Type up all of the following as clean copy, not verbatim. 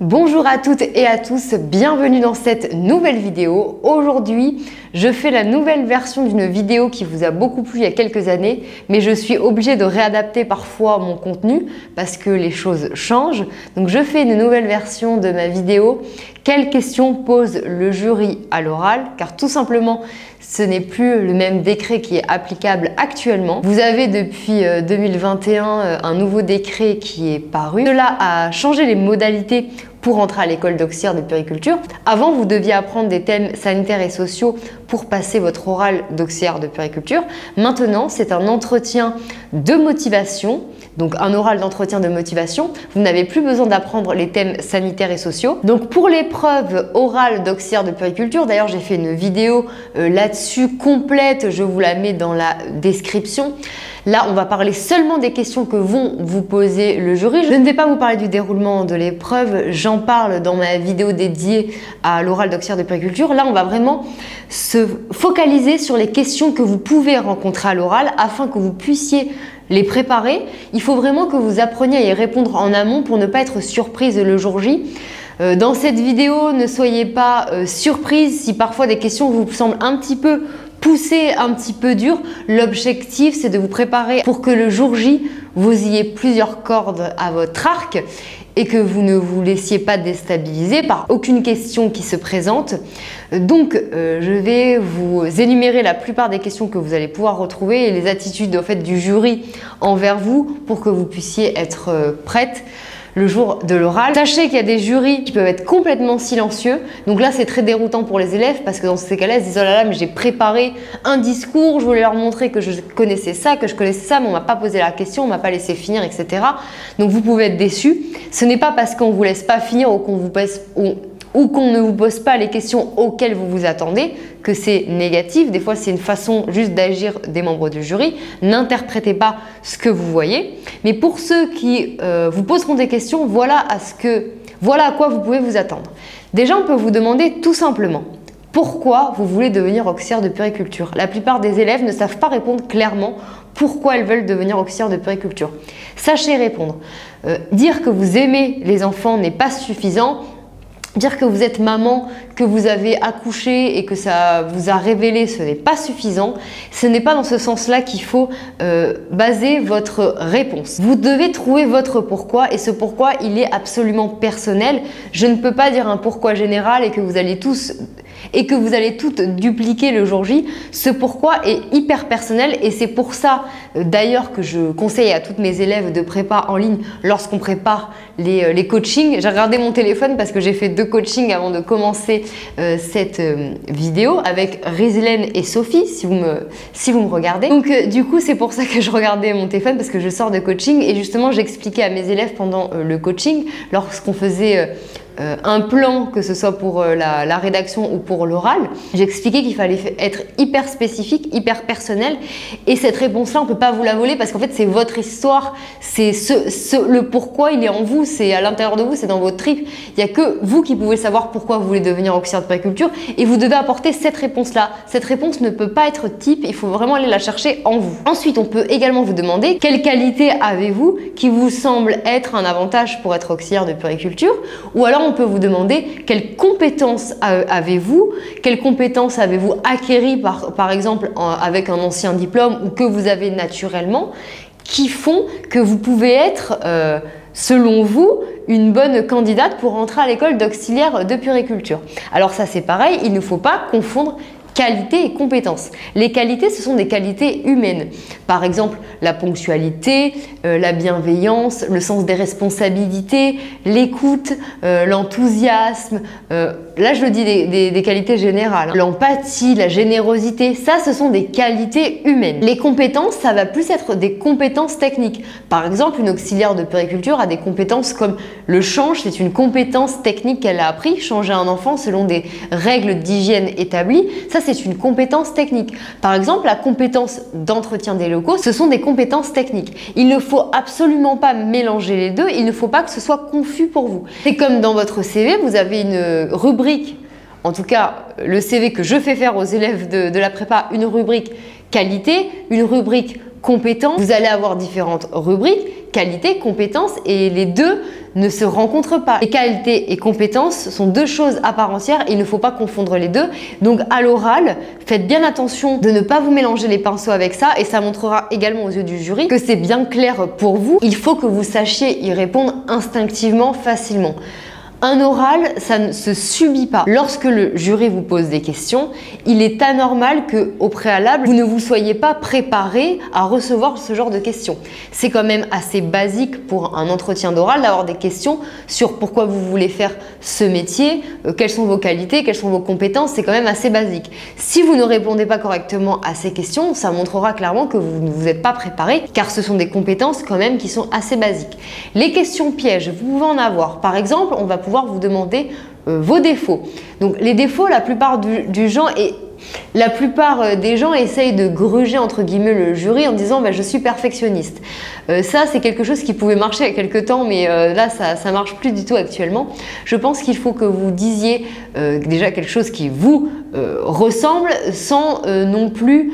Bonjour à toutes et à tous, bienvenue dans cette nouvelle vidéo. Aujourd'hui, je fais la nouvelle version d'une vidéo qui vous a beaucoup plu il y a quelques années, mais je suis obligée de réadapter parfois mon contenu parce que les choses changent. Donc je fais une nouvelle version de ma vidéo. Quelles questions pose le jury à l'oral? Car tout simplement, ce n'est plus le même décret qui est applicable actuellement. Vous avez depuis 2021 un nouveau décret qui est paru. Cela a changé les modalités pour entrer à l'école d'auxiliaire de puériculture. Avant, vous deviez apprendre des thèmes sanitaires et sociaux pour passer votre oral d'auxiliaire de puériculture. Maintenant, c'est un entretien de motivation, donc un oral d'entretien de motivation. Vous n'avez plus besoin d'apprendre les thèmes sanitaires et sociaux. Donc pour l'épreuve orale d'auxiliaire de puériculture, d'ailleurs j'ai fait une vidéo là-dessus complète, je vous la mets dans la description. Là, on va parler seulement des questions que vont vous poser le jury. Je ne vais pas vous parler du déroulement de l'épreuve, j'en parle dans ma vidéo dédiée à l'oral d'auxiliaire de puériculture. Là, on va vraiment se focaliser sur les questions que vous pouvez rencontrer à l'oral afin que vous puissiez les préparer. Il faut vraiment que vous appreniez à y répondre en amont pour ne pas être surprise le jour J. Dans cette vidéo, ne soyez pas surprise si parfois des questions vous semblent un petit peu poussées, un petit peu dures. L'objectif, c'est de vous préparer pour que le jour J, vous ayez plusieurs cordes à votre arc et que vous ne vous laissiez pas déstabiliser par aucune question qui se présente. Donc, je vais vous énumérer la plupart des questions que vous allez pouvoir retrouver et les attitudes en fait, du jury envers vous pour que vous puissiez être prête le jour de l'oral. Sachez qu'il y a des jurys qui peuvent être complètement silencieux. Donc là, c'est très déroutant pour les élèves parce que dans ces cas-là, ils se disent « Oh là là, mais j'ai préparé un discours, je voulais leur montrer que je connaissais ça, mais on m'a pas posé la question, on m'a pas laissé finir, etc. » Donc vous pouvez être déçus. Ce n'est pas parce qu'on vous laisse pas finir ou qu'on ne vous pose pas les questions auxquelles vous vous attendez que c'est négatif. Des fois, c'est une façon juste d'agir des membres du jury. N'interprétez pas ce que vous voyez. Mais pour ceux qui vous poseront des questions, voilà à quoi vous pouvez vous attendre. Déjà, on peut vous demander tout simplement pourquoi vous voulez devenir auxiliaire de puériculture. La plupart des élèves ne savent pas répondre clairement pourquoi elles veulent devenir auxiliaire de puériculture. Sachez répondre. Dire que vous aimez les enfants n'est pas suffisant. Dire que vous êtes maman, que vous avez accouché et que ça vous a révélé, ce n'est pas suffisant. Ce n'est pas dans ce sens-là qu'il faut baser votre réponse. Vous devez trouver votre pourquoi et ce pourquoi, il est absolument personnel. Je ne peux pas dire un pourquoi général et que vous allez toutes dupliquer le jour J. Ce pourquoi est hyper personnel et c'est pour ça d'ailleurs que je conseille à toutes mes élèves de prépa en ligne lorsqu'on prépare les coachings. J'ai regardé mon téléphone parce que j'ai fait 2 coachings avant de commencer cette vidéo avec Rizlen et Sophie si vous me regardez. Donc du coup c'est pour ça que je regardais mon téléphone parce que je sors de coaching et justement j'expliquais à mes élèves pendant le coaching lorsqu'on faisait un plan, que ce soit pour la rédaction ou pour l'oral, j'expliquais qu'il fallait être hyper spécifique, hyper personnel et cette réponse-là, on ne peut pas vous la voler parce qu'en fait, c'est votre histoire, c'est le pourquoi il est en vous, c'est à l'intérieur de vous, c'est dans votre trip. Il n'y a que vous qui pouvez savoir pourquoi vous voulez devenir auxiliaire de puériculture et vous devez apporter cette réponse-là. Cette réponse ne peut pas être type, il faut vraiment aller la chercher en vous. Ensuite, on peut également vous demander quelle qualité avez-vous qui vous semble être un avantage pour être auxiliaire de puériculture ou alors on peut vous demander quelles compétences avez-vous, quelles compétences avez-vous acquéries par exemple avec un ancien diplôme ou que vous avez naturellement qui font que vous pouvez être selon vous une bonne candidate pour entrer à l'école d'auxiliaire de puériculture. Alors ça c'est pareil, il ne faut pas confondre qualité et compétences. Les qualités, ce sont des qualités humaines. Par exemple, la ponctualité, la bienveillance, le sens des responsabilités, l'écoute, l'enthousiasme. Là, je le dis des qualités générales. L'empathie, la générosité, ça, ce sont des qualités humaines. Les compétences, ça va plus être des compétences techniques. Par exemple, une auxiliaire de puériculture a des compétences comme le change, c'est une compétence technique qu'elle a appris, changer un enfant selon des règles d'hygiène établies. Ça, c'est une compétence technique. Par exemple, la compétence d'entretien des locaux, ce sont des compétences techniques. Il ne faut absolument pas mélanger les deux, il ne faut pas que ce soit confus pour vous. C'est comme dans votre CV, vous avez une rubrique, en tout cas le CV que je fais faire aux élèves de la prépa, une rubrique qualité, une rubrique compétence. Vous allez avoir différentes rubriques qualité, compétence, et les deux ne se rencontrent pas. Les qualités et compétences sont deux choses à part entière, il ne faut pas confondre les deux. Donc à l'oral, faites bien attention de ne pas vous mélanger les pinceaux avec ça, et ça montrera également aux yeux du jury que c'est bien clair pour vous. Il faut que vous sachiez y répondre instinctivement, facilement. Un oral, ça ne se subit pas. Lorsque le jury vous pose des questions, il est anormal qu'au préalable, vous ne vous soyez pas préparé à recevoir ce genre de questions. C'est quand même assez basique pour un entretien d'oral d'avoir des questions sur pourquoi vous voulez faire ce métier, quelles sont vos qualités, quelles sont vos compétences, c'est quand même assez basique. Si vous ne répondez pas correctement à ces questions, ça montrera clairement que vous ne vous êtes pas préparé, car ce sont des compétences quand même qui sont assez basiques. Les questions pièges, vous pouvez en avoir. Par exemple, on va pouvoir vous demander vos défauts. Donc les défauts, la plupart des gens essayent de gruger entre guillemets le jury en disant je suis perfectionniste. Ça c'est quelque chose qui pouvait marcher il y a quelques temps, mais là ça marche plus du tout actuellement. Je pense qu'il faut que vous disiez déjà quelque chose qui vous ressemble sans non plus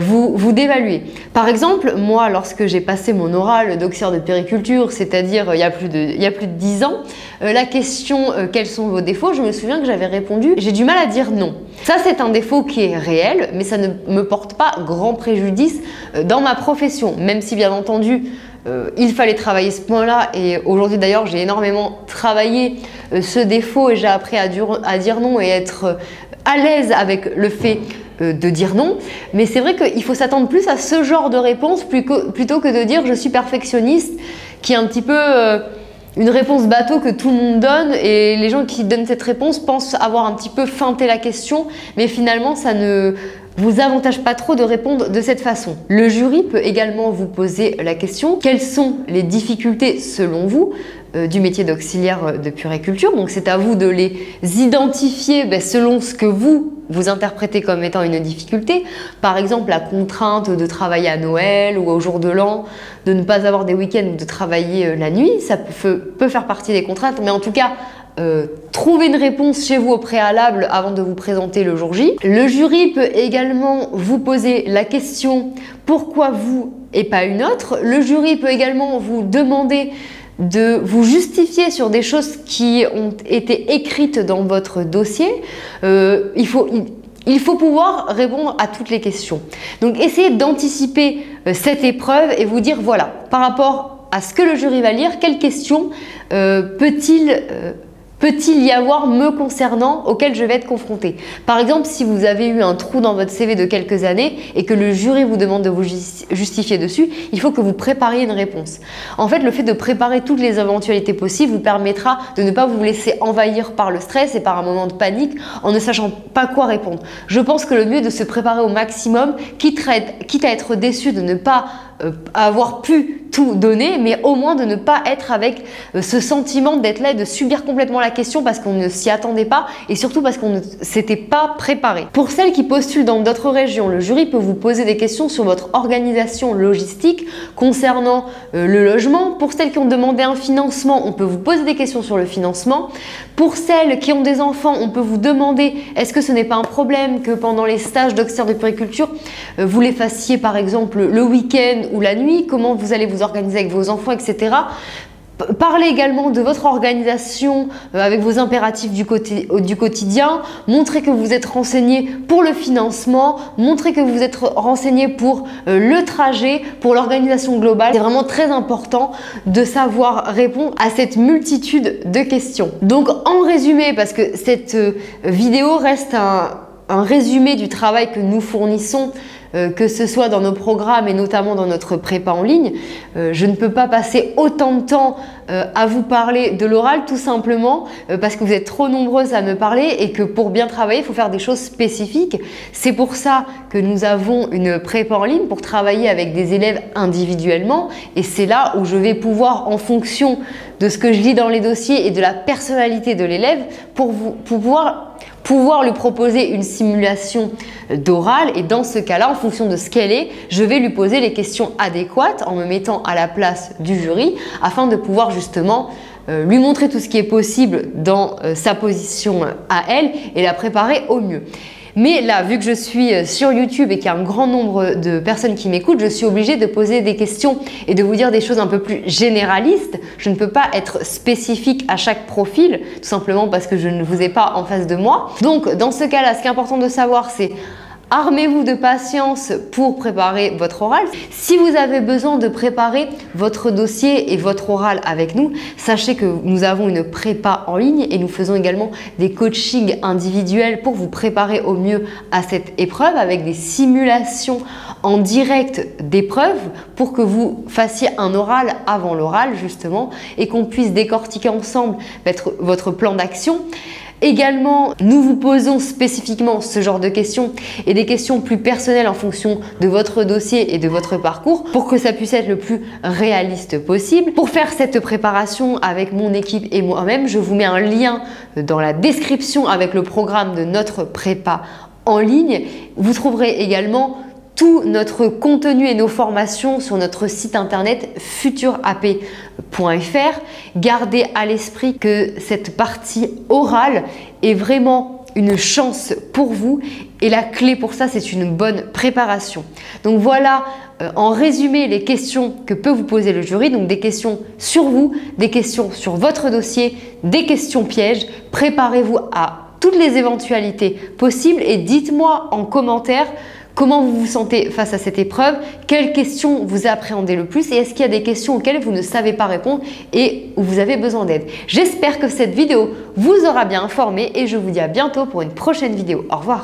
vous dévaluer. Par exemple, moi, lorsque j'ai passé mon oral d'auxiliaire de puériculture, c'est-à-dire il y a plus de 10 ans, la question quels sont vos défauts, je me souviens que j'avais répondu j'ai du mal à dire non. Ça, c'est un défaut qui est réel, mais ça ne me porte pas grand préjudice dans ma profession, même si bien entendu il fallait travailler ce point-là, et aujourd'hui d'ailleurs j'ai énormément travaillé ce défaut et j'ai appris à dire non et être à l'aise avec le fait de dire non, mais c'est vrai qu'il faut s'attendre plus à ce genre de réponse plutôt que de dire je suis perfectionniste, qui est un petit peu une réponse bateau que tout le monde donne, et les gens qui donnent cette réponse pensent avoir un petit peu feinté la question, mais finalement ça ne vous avantage pas trop de répondre de cette façon. Le jury peut également vous poser la question quelles sont les difficultés selon vous du métier d'auxiliaire de puériculture. Donc c'est à vous de les identifier selon ce que vous interprétez comme étant une difficulté. Par exemple, la contrainte de travailler à Noël ou au jour de l'an, de ne pas avoir des week-ends ou de travailler la nuit, ça peut faire partie des contraintes, mais en tout cas trouver une réponse chez vous au préalable avant de vous présenter le jour J. Le jury peut également vous poser la question pourquoi vous et pas une autre. Le jury peut également vous demander de vous justifier sur des choses qui ont été écrites dans votre dossier. Il faut pouvoir répondre à toutes les questions. Donc essayez d'anticiper cette épreuve et vous dire voilà, par rapport à ce que le jury va lire, quelles questions peut-il y avoir me concernant auxquelles je vais être confrontée. Par exemple, si vous avez eu un trou dans votre CV de quelques années et que le jury vous demande de vous justifier dessus, il faut que vous prépariez une réponse. En fait, le fait de préparer toutes les éventualités possibles vous permettra de ne pas vous laisser envahir par le stress et par un moment de panique en ne sachant pas quoi répondre. Je pense que le mieux est de se préparer au maximum, quitte à être déçu de ne pas avoir pu tout donner, mais au moins de ne pas être avec ce sentiment d'être là et de subir complètement la question parce qu'on ne s'y attendait pas et surtout parce qu'on ne s'était pas préparé. Pour celles qui postulent dans d'autres régions, le jury peut vous poser des questions sur votre organisation logistique concernant le logement. Pour celles qui ont demandé un financement, on peut vous poser des questions sur le financement. Pour celles qui ont des enfants, on peut vous demander est-ce que ce n'est pas un problème que pendant les stages d'auxiliaire de puériculture, vous les fassiez par exemple le week-end ou la nuit, comment vous allez vous organiser avec vos enfants, etc. Parlez également de votre organisation avec vos impératifs du quotidien, montrez que vous êtes renseigné pour le financement, montrez que vous êtes renseigné pour le trajet, pour l'organisation globale. C'est vraiment très important de savoir répondre à cette multitude de questions. Donc en résumé, parce que cette vidéo reste un résumé du travail que nous fournissons, que ce soit dans nos programmes et notamment dans notre prépa en ligne, je ne peux pas passer autant de temps à vous parler de l'oral tout simplement parce que vous êtes trop nombreuses à me parler et que pour bien travailler, il faut faire des choses spécifiques. C'est pour ça que nous avons une prépa en ligne pour travailler avec des élèves individuellement et c'est là où je vais pouvoir, en fonction de ce que je lis dans les dossiers et de la personnalité de l'élève, pour pouvoir lui proposer une simulation d'oral et dans ce cas-là, en fonction de ce qu'elle est, je vais lui poser les questions adéquates en me mettant à la place du jury afin de pouvoir justement lui montrer tout ce qui est possible dans sa position à elle et la préparer au mieux. Mais là, vu que je suis sur YouTube et qu'il y a un grand nombre de personnes qui m'écoutent, je suis obligée de poser des questions et de vous dire des choses un peu plus généralistes. Je ne peux pas être spécifique à chaque profil, tout simplement parce que je ne vous ai pas en face de moi. Donc, dans ce cas-là, ce qui est important de savoir, c'est armez-vous de patience pour préparer votre oral. Si vous avez besoin de préparer votre dossier et votre oral avec nous, sachez que nous avons une prépa en ligne et nous faisons également des coachings individuels pour vous préparer au mieux à cette épreuve avec des simulations en direct d'épreuves pour que vous fassiez un oral avant l'oral justement et qu'on puisse décortiquer ensemble votre plan d'action. Également, nous vous posons spécifiquement ce genre de questions et des questions plus personnelles en fonction de votre dossier et de votre parcours pour que ça puisse être le plus réaliste possible. Pour faire cette préparation avec mon équipe et moi-même, je vous mets un lien dans la description avec le programme de notre prépa en ligne. Vous trouverez également tout notre contenu et nos formations sur notre site internet futurap.fr. Gardez à l'esprit que cette partie orale est vraiment une chance pour vous et la clé pour ça, c'est une bonne préparation. Donc voilà, en résumé, les questions que peut vous poser le jury, donc des questions sur vous, des questions sur votre dossier, des questions pièges. Préparez-vous à toutes les éventualités possibles et dites-moi en commentaire comment vous vous sentez face à cette épreuve, quelles questions vous appréhendez le plus et est-ce qu'il y a des questions auxquelles vous ne savez pas répondre et où vous avez besoin d'aide. J'espère que cette vidéo vous aura bien informé et je vous dis à bientôt pour une prochaine vidéo. Au revoir.